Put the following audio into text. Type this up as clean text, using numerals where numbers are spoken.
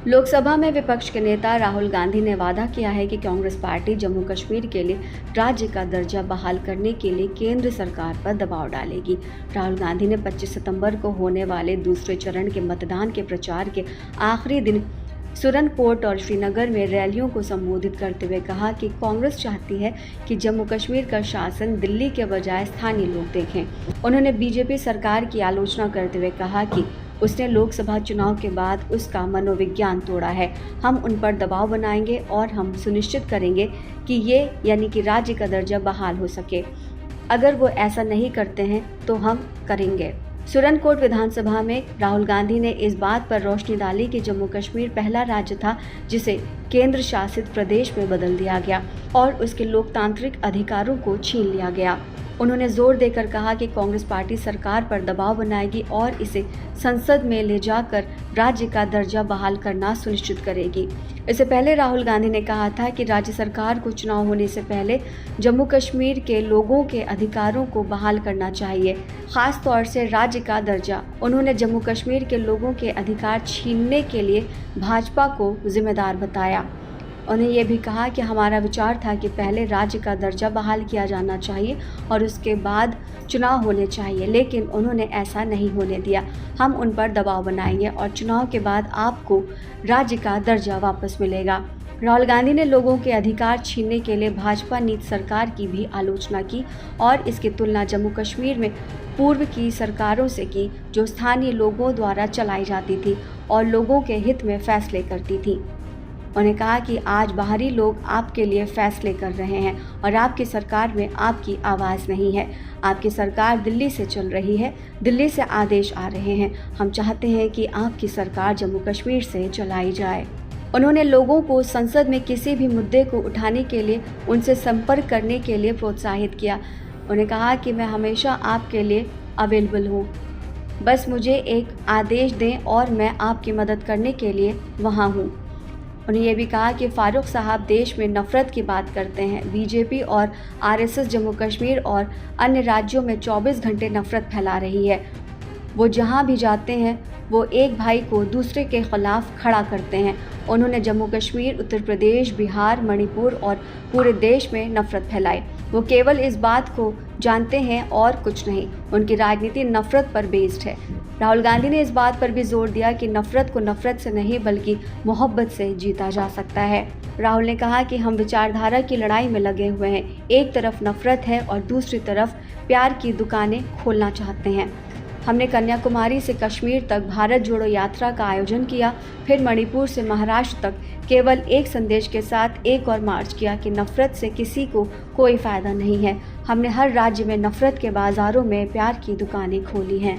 लोकसभा में विपक्ष के नेता राहुल गांधी ने वादा किया है कि कांग्रेस पार्टी जम्मू कश्मीर के लिए राज्य का दर्जा बहाल करने के लिए केंद्र सरकार पर दबाव डालेगी। राहुल गांधी ने 25 सितंबर को होने वाले दूसरे चरण के मतदान के प्रचार के आखिरी दिन सुरनकोट और श्रीनगर में रैलियों को संबोधित करते हुए कहा कि कांग्रेस चाहती है कि जम्मू कश्मीर का शासन दिल्ली के बजाय स्थानीय लोग देखें। उन्होंने बीजेपी सरकार की आलोचना करते हुए कहा कि उसने लोकसभा चुनाव के बाद उसका मनोविज्ञान तोड़ा है। हम उन पर दबाव बनाएंगे और हम सुनिश्चित करेंगे कि ये यानी कि राज्य का दर्जा बहाल हो सके। अगर वो ऐसा नहीं करते हैं तो हम करेंगे। सुरनकोट विधानसभा में राहुल गांधी ने इस बात पर रोशनी डाली कि जम्मू कश्मीर पहला राज्य था जिसे केंद्र शासित प्रदेश में बदल दिया गया और उसके लोकतांत्रिक अधिकारों को छीन लिया गया। उन्होंने जोर देकर कहा कि कांग्रेस पार्टी सरकार पर दबाव बनाएगी और इसे संसद में ले जाकर राज्य का दर्जा बहाल करना सुनिश्चित करेगी। इससे पहले राहुल गांधी ने कहा था कि राज्य सरकार को चुनाव होने से पहले जम्मू कश्मीर के लोगों के अधिकारों को बहाल करना चाहिए, खास तौर से राज्य का दर्जा। उन्होंने जम्मू कश्मीर के लोगों के अधिकार छीनने के लिए भाजपा को जिम्मेदार बताया। उन्हें यह भी कहा कि हमारा विचार था कि पहले राज्य का दर्जा बहाल किया जाना चाहिए और उसके बाद चुनाव होने चाहिए, लेकिन उन्होंने ऐसा नहीं होने दिया। हम उन पर दबाव बनाएंगे और चुनाव के बाद आपको राज्य का दर्जा वापस मिलेगा। राहुल गांधी ने लोगों के अधिकार छीनने के लिए भाजपा नीति सरकार की भी आलोचना की और इसकी तुलना जम्मू कश्मीर में पूर्व की सरकारों से की, जो स्थानीय लोगों द्वारा चलाई जाती थी और लोगों के हित में फैसले करती थी। उन्होंने कहा कि आज बाहरी लोग आपके लिए फैसले कर रहे हैं और आपकी सरकार में आपकी आवाज़ नहीं है। आपकी सरकार दिल्ली से चल रही है, दिल्ली से आदेश आ रहे हैं। हम चाहते हैं कि आपकी सरकार जम्मू कश्मीर से चलाई जाए। उन्होंने लोगों को संसद में किसी भी मुद्दे को उठाने के लिए उनसे संपर्क करने के लिए प्रोत्साहित किया। उन्होंने कहा कि मैं हमेशा आपके लिए अवेलेबल हूँ, बस मुझे एक आदेश दें और मैं आपकी मदद करने के लिए वहाँ हूँ। उन्होंने ये भी कहा कि फारूक साहब देश में नफरत की बात करते हैं। बीजेपी और आरएसएस जम्मू कश्मीर और अन्य राज्यों में 24 घंटे नफरत फैला रही है। वो जहां भी जाते हैं वो एक भाई को दूसरे के खिलाफ खड़ा करते हैं। उन्होंने जम्मू कश्मीर, उत्तर प्रदेश, बिहार, मणिपुर और पूरे देश में नफरत फैलाई। वो केवल इस बात को जानते हैं और कुछ नहीं। उनकी राजनीति नफरत पर बेस्ड है। राहुल गांधी ने इस बात पर भी जोर दिया कि नफरत को नफरत से नहीं बल्कि मोहब्बत से जीता जा सकता है। राहुल ने कहा कि हम विचारधारा की लड़ाई में लगे हुए हैं। एक तरफ नफरत है और दूसरी तरफ प्यार की दुकानें खोलना चाहते हैं। हमने कन्याकुमारी से कश्मीर तक भारत जोड़ो यात्रा का आयोजन किया, फिर मणिपुर से महाराष्ट्र तक केवल एक संदेश के साथ एक और मार्च किया कि नफरत से किसी को कोई फ़ायदा नहीं है। हमने हर राज्य में नफरत के बाज़ारों में प्यार की दुकानें खोली हैं।